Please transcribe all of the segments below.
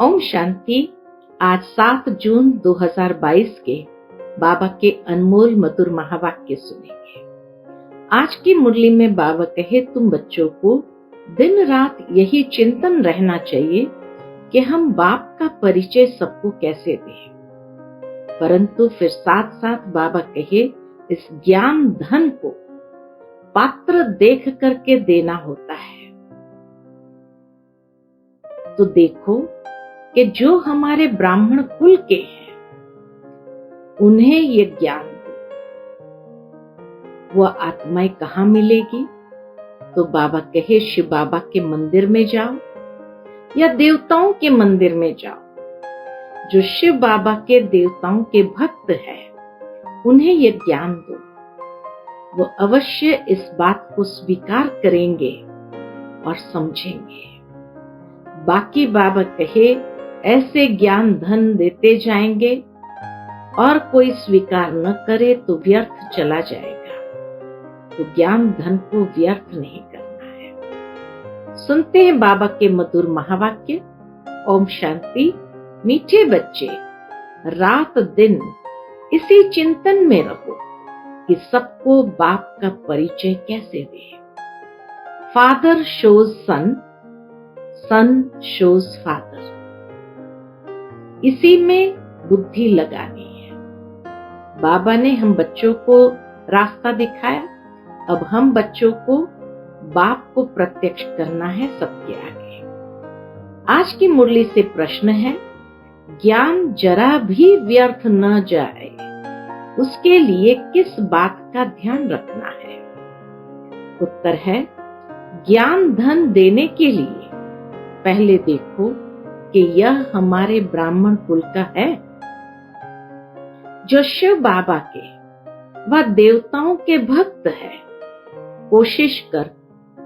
ओम शांति। आज 7 जून 2022 के बाबा के अनमोल मधुर महावाक्य सुनेंगे। आज की मुरली में बाबा कहे, तुम बच्चों को दिन रात यही चिंतन रहना चाहिए कि हम बाप का परिचय सबको कैसे दें। परंतु फिर साथ साथ बाबा कहे, इस ज्ञान धन को पात्र देख करके देना होता है। तो देखो कि जो हमारे ब्राह्मण कुल के हैं उन्हें ये ज्ञान दो। वह आत्माएं कहाँ मिलेगी? तो बाबा कहे, शिव बाबा के मंदिर में जाओ या देवताओं के मंदिर में जाओ। जो शिव बाबा के देवताओं के भक्त हैं उन्हें ये ज्ञान दो। वो अवश्य इस बात को स्वीकार करेंगे और समझेंगे। बाकी बाबा कहे, ऐसे ज्ञान धन देते जाएंगे और कोई स्वीकार न करे तो व्यर्थ चला जाएगा। तो ज्ञान धन को व्यर्थ नहीं करना है। सुनते हैं बाबा के मधुर महावाक्य। ओम शांति। मीठे बच्चे, रात दिन इसी चिंतन में रहो कि सबको बाप का परिचय कैसे दे। फादर शोज सन, सन शोज फादर। इसी में बुद्धि लगानी है। बाबा ने हम बच्चों को रास्ता दिखाया, अब हम बच्चों को बाप को प्रत्यक्ष करना है सबके आगे। आज की मुरली से प्रश्न है, ज्ञान जरा भी व्यर्थ न जाए उसके लिए किस बात का ध्यान रखना है? उत्तर है, ज्ञान धन देने के लिए पहले देखो कि यह हमारे ब्राह्मण कुल का है। जो शिव बाबा के व देवताओं के भक्त है, कोशिश कर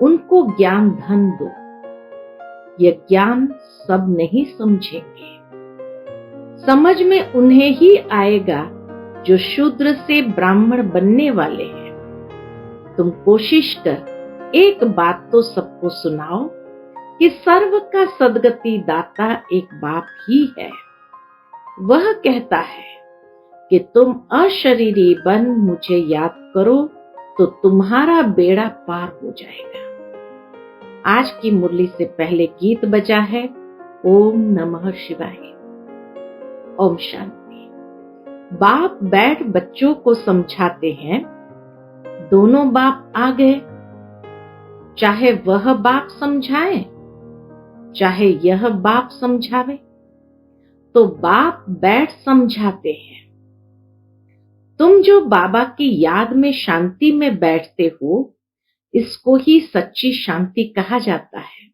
उनको ज्ञान धन दो। यह ज्ञान सब नहीं समझेंगे। समझ में उन्हें ही आएगा जो शूद्र से ब्राह्मण बनने वाले हैं। तुम कोशिश कर एक बात तो सबको सुनाओ कि सर्व का सद्गति दाता एक बाप ही है। वह कहता है कि तुम अशरीरी बन मुझे याद करो तो तुम्हारा बेड़ा पार हो जाएगा। आज की मुरली से पहले गीत बजा है, ओम नमः शिवाय। ओम शांति। बाप बैठ बच्चों को समझाते हैं। दोनों बाप आ गए, चाहे वह बाप समझाए चाहे यह बाप समझावे, तो बाप बैठ समझाते हैं। तुम जो बाबा की याद में शांति में बैठते हो, इसको ही सच्ची शांति कहा जाता है।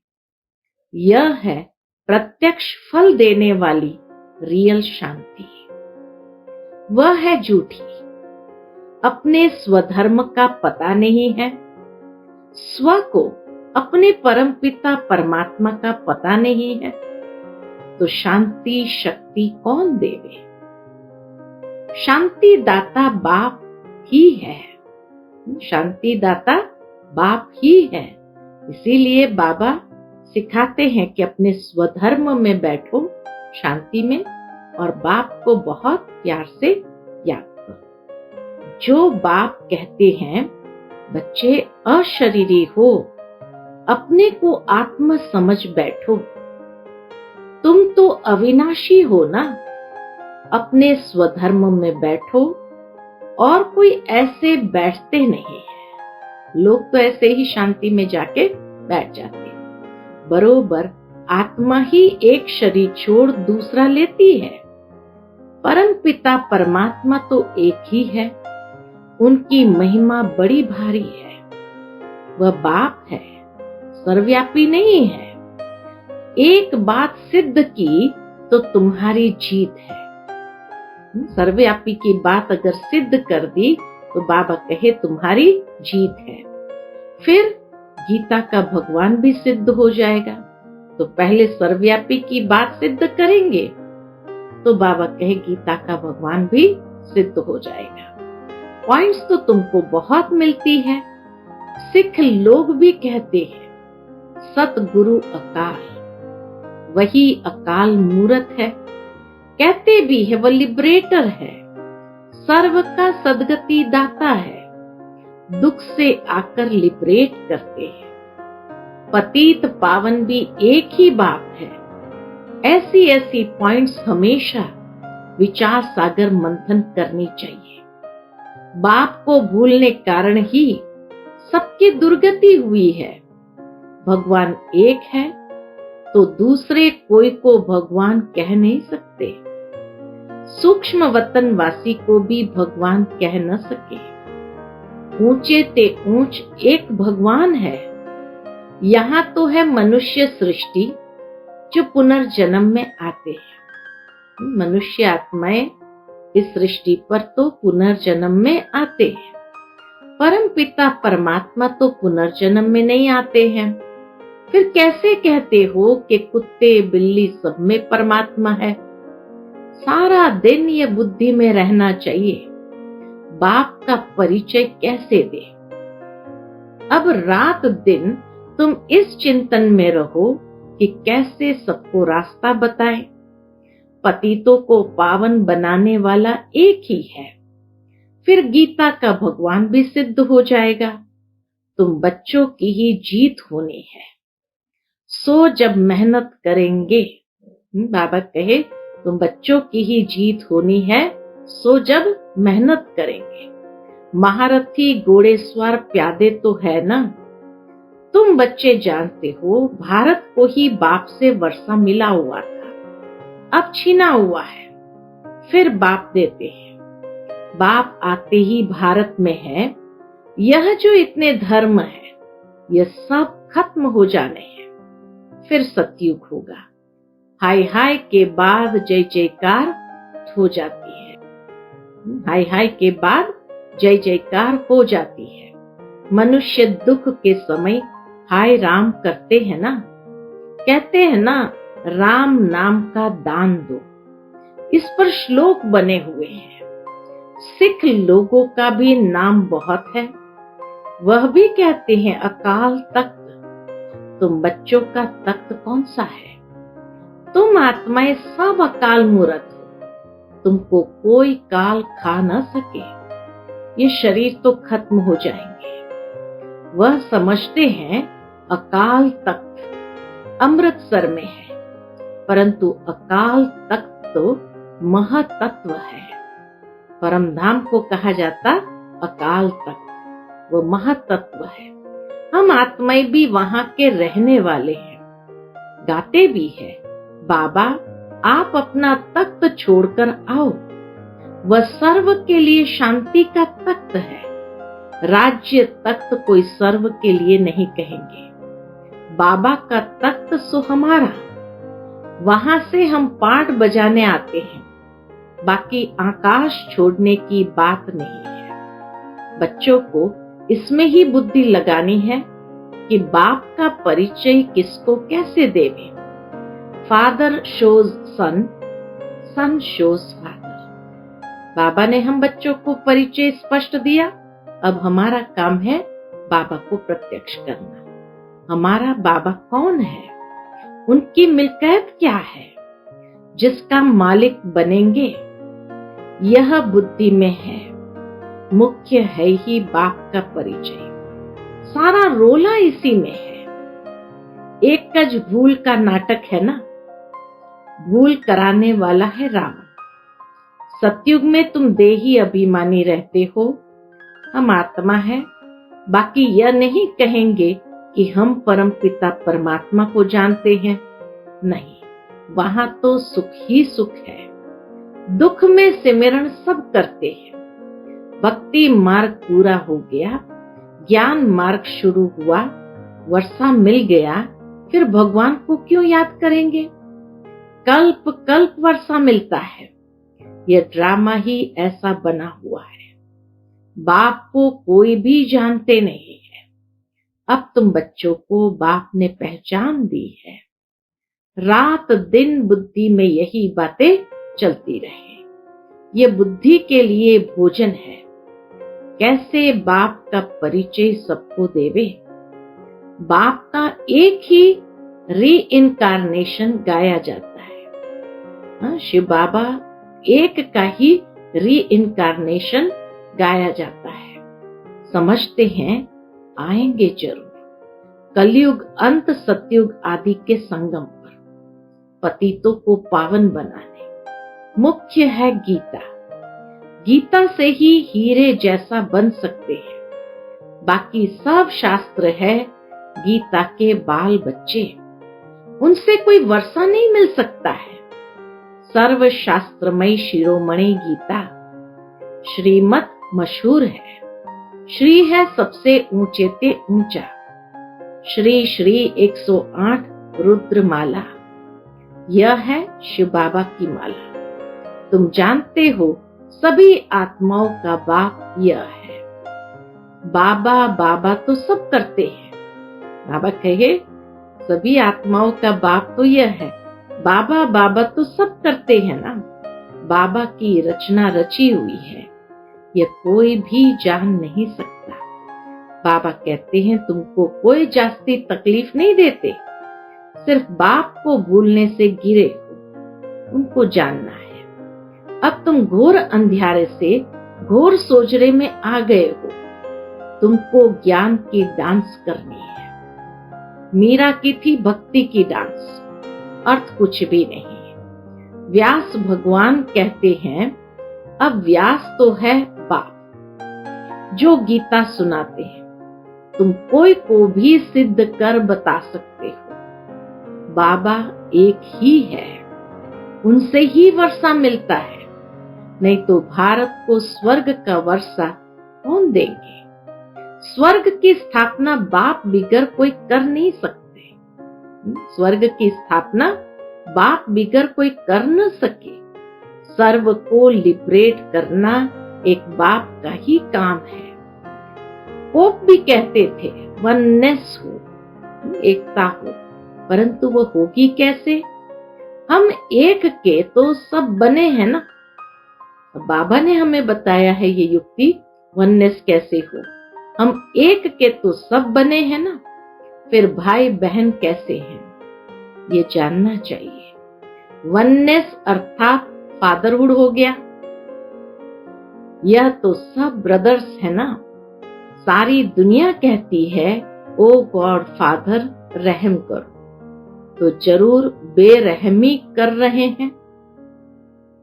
यह है प्रत्यक्ष फल देने वाली रियल शांति। वह है झूठी। अपने स्वधर्म का पता नहीं है, स्व को अपने परमपिता परमात्मा का पता नहीं है, तो शांति शक्ति कौन देवे? शांति दाता बाप ही है। शांति दाता बाप ही है। इसीलिए बाबा सिखाते हैं कि अपने स्वधर्म में बैठो शांति में और बाप को बहुत प्यार से याद करो। जो बाप कहते हैं, बच्चे अशरीरी हो, अपने को आत्मा समझ बैठो। तुम तो अविनाशी हो ना, अपने स्वधर्म में बैठो। और कोई ऐसे बैठते नहीं है। लोग तो ऐसे ही शांति में जाके बैठ जाते हैं। बरोबर आत्मा ही एक शरीर छोड़ दूसरा लेती है। परम पिता परमात्मा तो एक ही है। उनकी महिमा बड़ी भारी है। वह बाप है, सर्वव्यापी नहीं है। एक बात सिद्ध की तो तुम्हारी जीत है। सर्वव्यापी की बात अगर सिद्ध कर दी तो बाबा कहे तुम्हारी जीत है। फिर गीता का भगवान भी सिद्ध हो जाएगा। तो पहले सर्वव्यापी की बात सिद्ध करेंगे तो बाबा कहे गीता का भगवान भी सिद्ध हो जाएगा। पॉइंट्स तो तुमको बहुत मिलती है। सिख लोग भी कहते हैं सतगुरु अकाल। वही अकाल मूरत है। कहते भी है वह लिबरेटर है, सर्व का सदगति दाता है, दुख से आकर लिबरेट करते हैं। पतित पावन भी एक ही बात है। ऐसी ऐसी पॉइंट्स हमेशा विचार सागर मंथन करनी चाहिए। बाप को भूलने कारण ही सबकी दुर्गति हुई है। भगवान एक है तो दूसरे कोई को भगवान कह नहीं सकते। सूक्ष्म वतन वासी को भी भगवान कह न सके। ऊंचे ते ऊंच एक भगवान है। यहाँ तो है मनुष्य सृष्टि जो पुनर्जन्म में आते हैं। मनुष्य आत्माएं इस सृष्टि पर तो पुनर्जन्म में आते हैं। परम पिता परमात्मा तो पुनर्जन्म में नहीं आते हैं। फिर कैसे कहते हो कि कुत्ते बिल्ली सब में परमात्मा है? सारा दिन ये बुद्धि में रहना चाहिए, बाप का परिचय कैसे दे। अब रात दिन तुम इस चिंतन में रहो कि कैसे सबको रास्ता बताएं। पतितों को पावन बनाने वाला एक ही है। फिर गीता का भगवान भी सिद्ध हो जाएगा। तुम बच्चों की ही जीत होनी है। सो जब मेहनत करेंगे, बाबा कहे तुम बच्चों की ही जीत होनी है, सो जब मेहनत करेंगे। महारथी घोड़ेस्वार प्यादे तो है ना। तुम बच्चे जानते हो भारत को ही बाप से वर्षा मिला हुआ था, अब छीना हुआ है, फिर बाप देते हैं। बाप आते ही भारत में है। यह जो इतने धर्म है यह सब खत्म हो जाने हैं। फिर सतयुग होगा। हाय हाय के बाद जय जयकार हो जाती है। हाय हाय के बाद जय जयकार हो जाती है। मनुष्य दुख के समय हाय राम करते हैं ना। कहते हैं ना राम नाम का दान दो। इस पर श्लोक बने हुए हैं। सिख लोगों का भी नाम बहुत है। वह भी कहते हैं अकाल तख्त। तुम बच्चों का तख्त कौन सा है? तुम आत्माएं सब अकाल मूरत हो। तुमको कोई काल खा न सके। ये शरीर तो खत्म हो जाएंगे। वह समझते हैं अकाल तख्त अमृतसर में है, परंतु अकाल तख्त तो महतत्व है। परमधाम को कहा जाता अकाल तख्त, वो महतत्व है। हम आत्माएं भी वहां के रहने वाले हैं। गाते भी है बाबा आप अपना तख्त छोड़कर आओ। वह सर्व के लिए शांति का तख्त है। राज्य तख्त कोई सर्व के लिए नहीं कहेंगे। बाबा का तख्त सो हमारा। वहां से हम पाठ बजाने आते हैं। बाकी आकाश छोड़ने की बात नहीं है। बच्चों को इसमें ही बुद्धि लगानी है कि बाप का परिचय किसको कैसे देवे। फादर शोज सन, सन शोज फादर। बाबा ने हम बच्चों को परिचय स्पष्ट दिया। अब हमारा काम है बाबा को प्रत्यक्ष करना। हमारा बाबा कौन है, उनकी मिल्कियत क्या है, जिसका मालिक बनेंगे, यह बुद्धि में है। मुख्य है ही बाप का परिचय। सारा रोला इसी में है। एक कज भूल का नाटक है ना। भूल कराने वाला है रावण। सतयुग में तुम देही अभिमानी रहते हो। हम आत्मा है। बाकी यह नहीं कहेंगे कि हम परम पिता परमात्मा को जानते हैं। नहीं, वहां तो सुख ही सुख है। दुख में सिमरण सब करते हैं। भक्ति मार्ग पूरा हो गया, ज्ञान मार्ग शुरू हुआ, वर्षा मिल गया, फिर भगवान को क्यों याद करेंगे? कल्प कल्प वर्षा मिलता है। यह ड्रामा ही ऐसा बना हुआ है। बाप को कोई भी जानते नहीं है। अब तुम बच्चों को बाप ने पहचान दी है। रात दिन बुद्धि में यही बातें चलती रहे। ये बुद्धि के लिए भोजन है। कैसे बाप का परिचय सबको देवे। बाप का एक ही रीइनकारनेशन गाया जाता है। शिव बाबा एक का ही रीइनकारनेशन गाया जाता है। समझते हैं आएंगे जरूर कलयुग अंत सतयुग आदि के संगम पर पतितों को पावन बनाने। मुख्य है गीता। गीता से ही हीरे जैसा बन सकते हैं। बाकी सब शास्त्र है गीता के बाल बच्चे, उनसे कोई वर्षा नहीं मिल सकता है। सर्व शास्त्रमय शिरोमणि गीता श्रीमत मशहूर है। श्री है सबसे ऊंचे ते ऊंचा। श्री श्री 108 रुद्र माला, यह है शिव बाबा की माला। तुम जानते हो सभी आत्माओं का बाप यह है। बाबा बाबा तो सब करते हैं। बाबा कहे सभी आत्माओं का बाप तो यह है। बाबा बाबा तो सब करते हैं ना। बाबा की रचना रची हुई है, यह कोई भी जान नहीं सकता। बाबा कहते हैं तुमको कोई जास्ती तकलीफ नहीं देते, सिर्फ बाप को भूलने से गिरे हो, उनको जानना है। अब तुम घोर अंधियारे से घोर सोजरे में आ गए हो। तुमको ज्ञान की डांस करनी है। मीरा की थी भक्ति की डांस, अर्थ कुछ भी नहीं। व्यास भगवान कहते हैं अब व्यास तो है बाप जो गीता सुनाते हैं। तुम कोई को भी सिद्ध कर बता सकते हो। बाबा एक ही है, उनसे ही वर्षा मिलता है, नहीं तो भारत को स्वर्ग का वर्षा कौन देंगे। स्वर्ग की स्थापना बाप बिगर कोई कर नहीं सकते। स्वर्ग की स्थापना बाप बिगर कोई कर न सके। सर्व को लिबरेट करना एक बाप का ही काम है। पोप भी कहते थे वननेस हो, एकता हो, परंतु वो होगी कैसे। हम एक के तो सब बने हैं ना। बाबा ने हमें बताया है ये युक्ति, वननेस कैसे हो। हम एक के तो सब बने हैं ना, फिर भाई बहन कैसे हैं, ये जानना चाहिए। वननेस अर्थात फादरहुड हो गया। यह तो सब ब्रदर्स है ना। सारी दुनिया कहती है ओ गॉड फादर रहम करो, तो जरूर बेरहमी कर रहे हैं।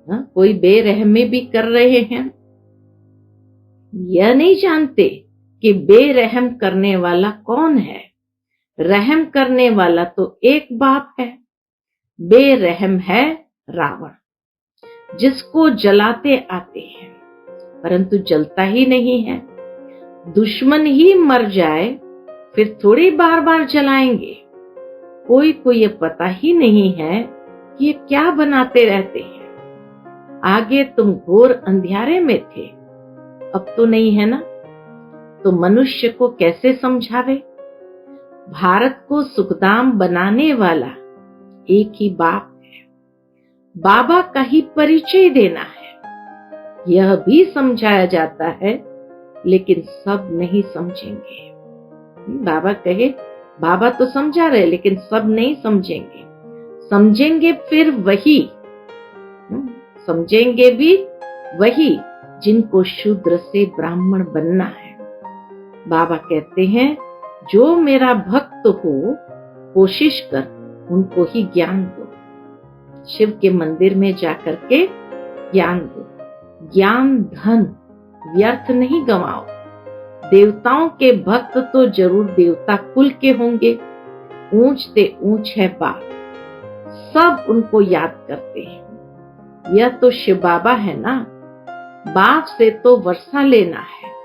कोई बेरहमी भी कर रहे हैं। यह नहीं जानते कि बेरहम करने वाला कौन है। रहम करने वाला तो एक बाप है। बेरहम है रावण, जिसको जलाते आते हैं परंतु जलता ही नहीं है। दुश्मन ही मर जाए फिर थोड़ी बार बार जलाएंगे। कोई को ये पता ही नहीं है कि ये क्या बनाते रहते हैं। आगे तुम घोर अंधियारे में थे, अब तो नहीं है ना, तो मनुष्य को कैसे समझावे। भारत को सुखधाम बनाने वाला एक ही बाप है। बाबा का ही परिचय देना है। यह भी समझाया जाता है, लेकिन सब नहीं समझेंगे। बाबा कहे बाबा तो समझा रहे, लेकिन सब नहीं समझेंगे। समझेंगे फिर वही, समझेंगे भी वही जिनको शूद्र से ब्राह्मण बनना है। बाबा कहते हैं जो मेरा भक्त हो कोशिश कर उनको ही ज्ञान दो। शिव के मंदिर में जाकर के ज्ञान दो। ज्ञान धन व्यर्थ नहीं गंवाओ। देवताओं के भक्त तो जरूर देवता कुल के होंगे। ऊंच ते ऊंच है बाप, सब उनको याद करते हैं। यह तो शिव बाबा है ना। बाप से तो वर्षा लेना है।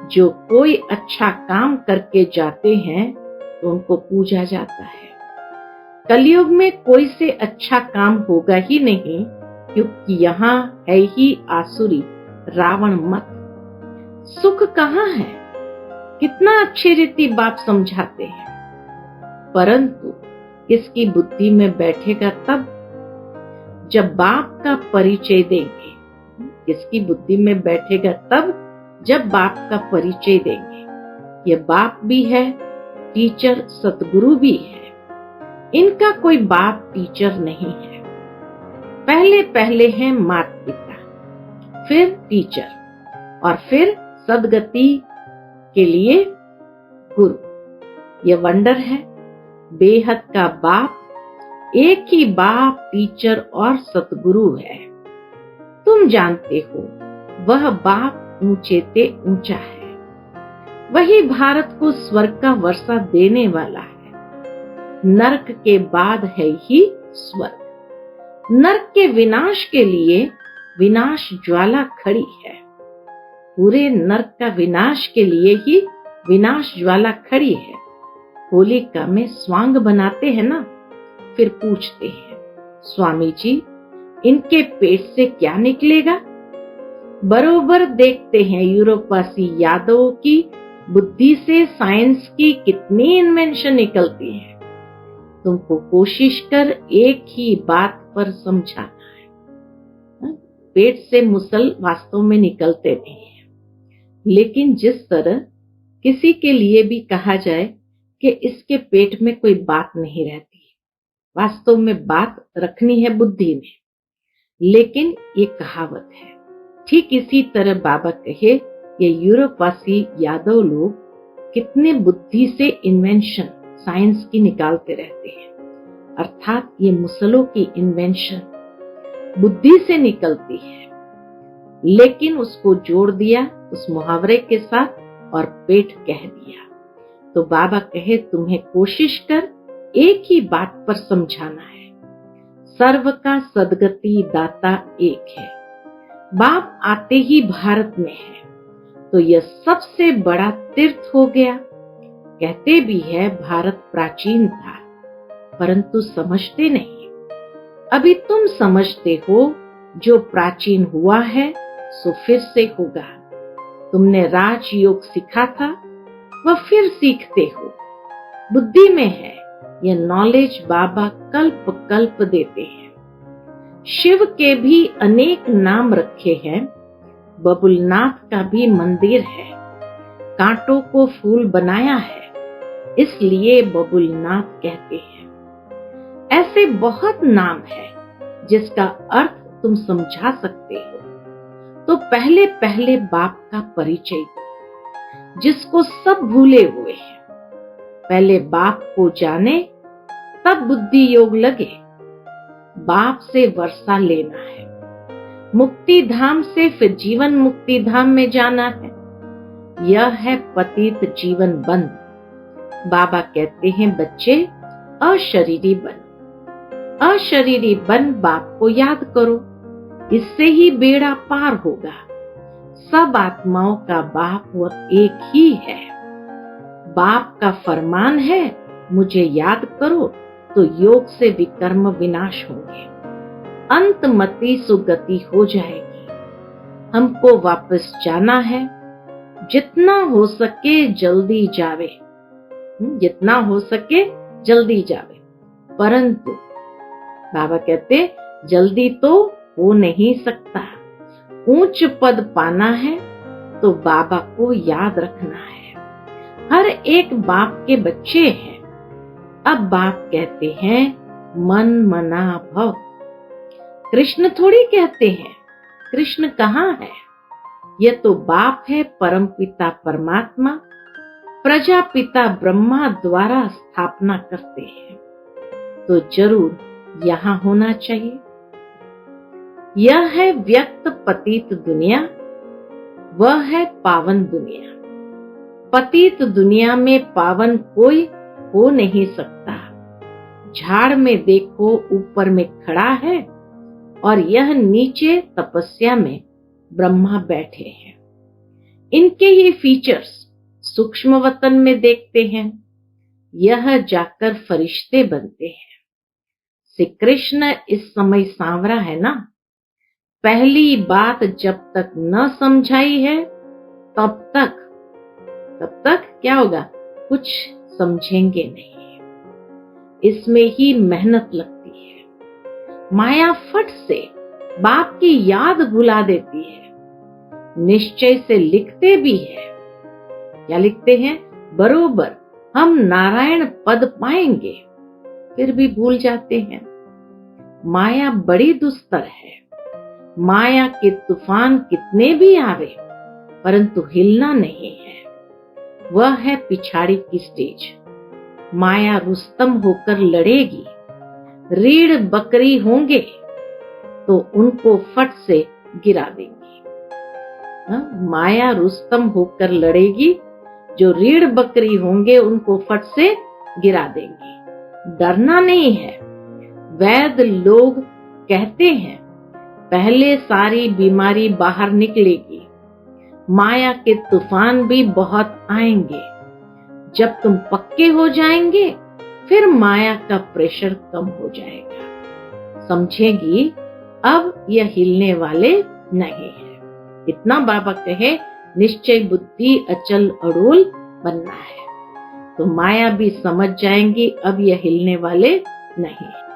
जो कोई अच्छा काम करके जाते हैं तो उनको पूजा जाता है। कलयुग में कोई से अच्छा काम होगा ही नहीं, क्योंकि यहाँ है ही आसुरी रावण मत। सुख कहाँ है। कितना अच्छी रीति बाप समझाते हैं, परंतु किसकी बुद्धि में बैठेगा तब जब बाप का परिचय देंगे। किसकी बुद्धि में बैठेगा तब जब बाप का परिचय देंगे। ये बाप भी है, टीचर सतगुरु भी है। इनका कोई बाप टीचर नहीं है। पहले पहले हैं माता पिता, फिर टीचर और फिर सदगति के लिए गुरु। यह वंडर है। बेहद का बाप एक ही बाप टीचर और सतगुरु है। तुम जानते हो वह बाप ऊंचे ते ऊंचा है। वही भारत को स्वर्ग का वर्षा देने वाला है। नरक के बाद है ही स्वर्ग। नरक के विनाश के लिए विनाश ज्वाला खड़ी है। पूरे नरक का विनाश के लिए ही विनाश ज्वाला खड़ी है। होलिका में स्वांग बनाते हैं ना, फिर पूछते हैं, स्वामी जी इनके पेट से क्या निकलेगा? बरोबर देखते हैं यूरोपवासी यादवों की बुद्धि से साइंस की कितनी इन्वेंशन निकलती है। तुमको कोशिश कर एक ही बात पर समझाना है। पेट से मुसल वास्तव में निकलते नहीं है, लेकिन जिस तरह किसी के लिए भी कहा जाए कि इसके पेट में कोई बात नहीं रहती, वास्तव में बात रखनी है बुद्धि में, लेकिन ये कहावत है। ठीक इसी तरह बाबा कहे ये यूरोपवासी यादव लोग कितने बुद्धि से इन्वेंशन साइंस की निकालते रहते हैं, अर्थात ये मुसलों की इन्वेंशन बुद्धि से निकलती है, लेकिन उसको जोड़ दिया उस मुहावरे के साथ और पेट कह दिया। तो बाबा कहे तुम्हें कोशिश कर एक ही बात पर समझाना है। सर्व का सदगति दाता एक है। बाप आते ही भारत में है, तो यह सबसे बड़ा तीर्थ हो गया। कहते भी है भारत प्राचीन था, परंतु समझते नहीं। अभी तुम समझते हो, जो प्राचीन हुआ है सो फिर से होगा। तुमने राजयोग सीखा था, वह फिर सीखते हो। बुद्धि में है यह नॉलेज बाबा कल्प कल्प देते हैं। शिव के भी अनेक नाम रखे हैं। बबुलनाथ का भी मंदिर है। कांटों को फूल बनाया है, इसलिए बबुलनाथ कहते हैं। ऐसे बहुत नाम है जिसका अर्थ तुम समझा सकते हो। तो पहले पहले बाप का परिचय दो, जिसको सब भूले हुए हैं। पहले बाप को जाने, तब बुद्धि योग लगे। बाप से वर्षा लेना है, मुक्ति धाम से फिर जीवन मुक्ति धाम में जाना है। यह है पतित जीवन बंध। बाबा कहते हैं बच्चे अशरीरी बन। अशरीरी बन बाप को याद करो, इससे ही बेड़ा पार होगा। सब आत्माओं का बाप वह एक ही है। बाप का फरमान है मुझे याद करो, तो योग से विकर्म विनाश होंगे, अंतमति सुगति हो जाएगी। हमको वापस जाना है, जितना हो सके जल्दी जावे। जितना हो सके जल्दी जावे, परंतु बाबा कहते जल्दी तो हो नहीं सकता। ऊंच पद पाना है तो बाबा को याद रखना है। हर एक बाप के बच्चे हैं। अब बाप कहते हैं मन मना भव। कृष्ण थोड़ी कहते हैं। कृष्ण कहाँ है? यह तो बाप है, परम पिता परमात्मा, प्रजापिता ब्रह्मा द्वारा स्थापना करते हैं, तो जरूर यहाँ होना चाहिए। यह है व्यक्त पतित दुनिया, वह है पावन दुनिया। पतित दुनिया में पावन कोई हो नहीं सकता। झाड़ में देखो ऊपर में खड़ा है, और यह नीचे तपस्या में ब्रह्मा बैठे हैं। इनके ये फीचर्स सूक्ष्म वतन में देखते हैं, यह जाकर फरिश्ते बनते हैं। श्री कृष्ण इस समय सांवरा है ना। पहली बात जब तक न समझाई है, तब तक क्या होगा? कुछ समझेंगे नहीं। इसमें ही मेहनत लगती है। माया फट से बाप की याद भुला देती है। निश्चय से लिखते भी है। क्या लिखते हैं? बरोबर हम नारायण पद पाएंगे। फिर भी भूल जाते हैं। माया बड़ी दुस्तर है। माया के तूफान कितने भी आवे, परंतु हिलना नहीं है। वह है पिछाड़ी की स्टेज। माया रुस्तम होकर लड़ेगी। रीढ़ बकरी होंगे तो उनको फट से गिरा देंगे। माया रुस्तम होकर लड़ेगी, जो रीढ़ बकरी होंगे उनको फट से गिरा देंगे। डरना नहीं है। वैद्य लोग कहते हैं पहले सारी बीमारी बाहर निकलेगी। माया के तूफान भी बहुत आएंगे। जब तुम पक्के हो जाएंगे फिर माया का प्रेशर कम हो जाएगा। समझेगी अब यह हिलने वाले नहीं है। इतना बाबा कहे, निश्चय बुद्धि अचल अड़ोल बनना है, तो माया भी समझ जाएंगी अब यह हिलने वाले नहीं है।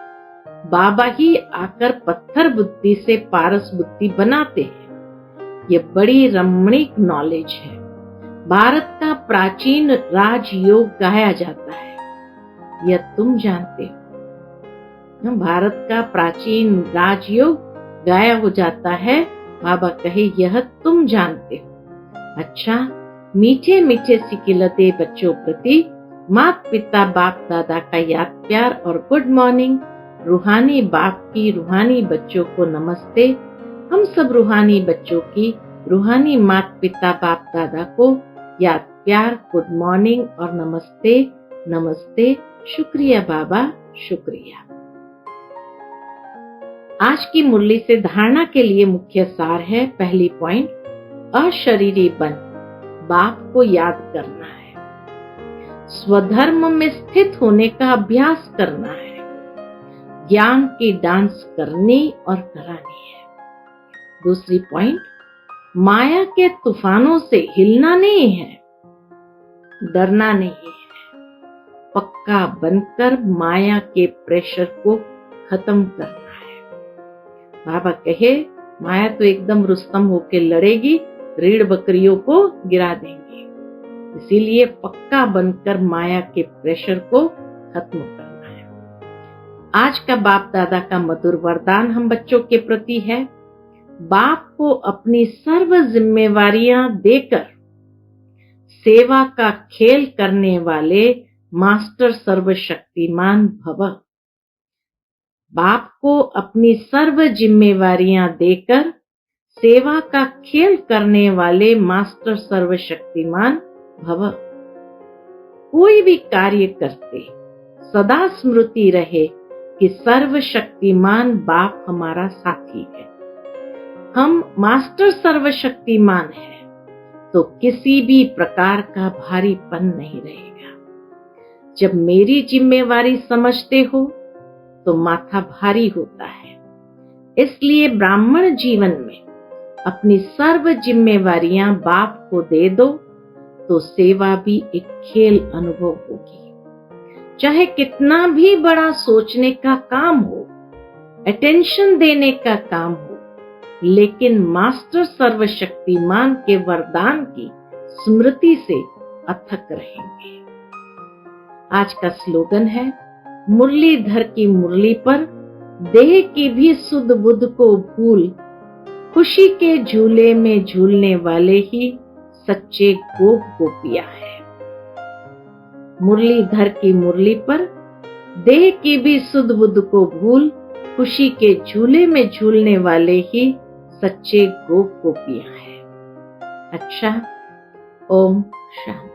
बाबा ही आकर पत्थर बुद्धि से पारस बुद्धि बनाते हैं। ये बड़ी रमणीक नॉलेज है। भारत का प्राचीन राजयोग गाया जाता है, यह तुम जानते हो। भारत का प्राचीन राजयोग गाया हो जाता है। बाबा कहे यह तुम जानते हो। अच्छा, मीठे मीठे सिकिलते बच्चों प्रति माता पिता बाप दादा का याद प्यार और गुड मॉर्निंग। रूहानी बाप की रूहानी बच्चों को नमस्ते। हम सब रूहानी बच्चों की रूहानी माता पिता बाप दादा को याद प्यार, गुड मॉर्निंग और नमस्ते। नमस्ते। शुक्रिया बाबा, शुक्रिया। आज की मुरली से धारणा के लिए मुख्य सार है। पहली पॉइंट, अशरीरी बन बाप को याद करना है। स्वधर्म में स्थित होने का अभ्यास करना है। ज्ञान की डांस करनी और करानी है। दूसरी पॉइंट, माया के तूफानों से हिलना नहीं है, डरना नहीं है। पक्का बनकर माया के प्रेशर को खत्म करना है। बाबा कहे माया तो एकदम रुस्तम होके लड़ेगी, रीढ़ बकरियों को गिरा देंगे। इसीलिए पक्का बनकर माया के प्रेशर को खत्म करना है। आज का बाप दादा का मधुर वरदान हम बच्चों के प्रति है। बाप को अपनी सर्व जिम्मेवारियां देकर सेवा का खेल करने वाले मास्टर सर्वशक्तिमान भव। बाप को अपनी सर्व जिम्मेवारियां देकर सेवा का खेल करने वाले मास्टर सर्वशक्तिमान भव। कोई भी कार्य करते सदा स्मृति रहे कि सर्वशक्तिमान बाप हमारा साथी है। हम मास्टर सर्वशक्तिमान हैं, तो किसी भी प्रकार का भारीपन नहीं रहेगा। जब मेरी जिम्मेवारी समझते हो तो माथा भारी होता है। इसलिए ब्राह्मण जीवन में अपनी सर्व जिम्मेवारियां बाप को दे दो तो सेवा भी एक खेल अनुभव होगी। चाहे कितना भी बड़ा सोचने का काम हो, अटेंशन देने का काम हो, लेकिन मास्टर सर्वशक्तिमान के वरदान की स्मृति से अथक रहेंगे। आज का स्लोगन है, मुरलीधर की मुरली पर देह की भी सुध बुध को भूल, खुशी के झूले में झूलने वाले ही सच्चे गोप गोपिया है। मुरलीधर की मुरली पर देह की भी सुध बुध को भूल, खुशी के झूले में झूलने वाले ही सच्चे गोप गोपिया है। अच्छा, ओम शांति।